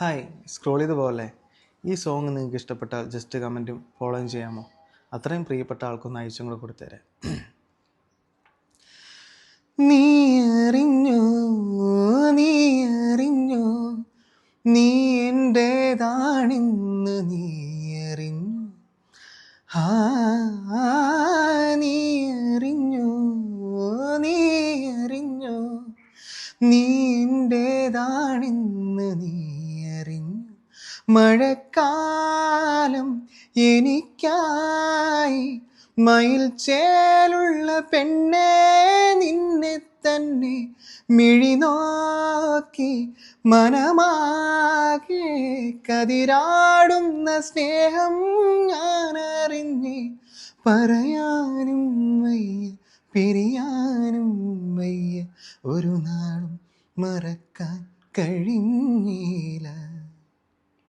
Hi, scroll ചെയ്ത് പോലെ ഈ സോങ് നിങ്ങൾക്ക് ഇഷ്ടപ്പെട്ടാൽ ജസ്റ്റ് കമൻറ്റും ഫോളോയും ചെയ്യാമോ? അത്രയും പ്രിയപ്പെട്ട ആൾക്കൊന്ന് അയച്ചും കൂടെ കൊടുത്തേരെ. നീ അറിഞ്ഞോ, നീ അറിഞ്ഞോ, നീ എൻ്റേതാണെന്ന് നീ അറിഞ്ഞു. ആ നീ അറിഞ്ഞോ, നീ അറിഞ്ഞോ, നീ എൻ്റേതാണെന്ന് നീ അറിഞ്ഞു. മഴക്കാലം എനിക്കായി മയിൽ ചേലുള്ള പെണ്ണേ, നിന്നെ തന്നെ മിഴിനോക്കി മനമാകെ കതിരാടുന്ന സ്നേഹം ഞാനറിഞ്ഞ് പറയാനും വയ്യ, പിരിയാനും വയ്യ, ഒരു നാളും മറക്കാൻ കഴിഞ്ഞില്ല.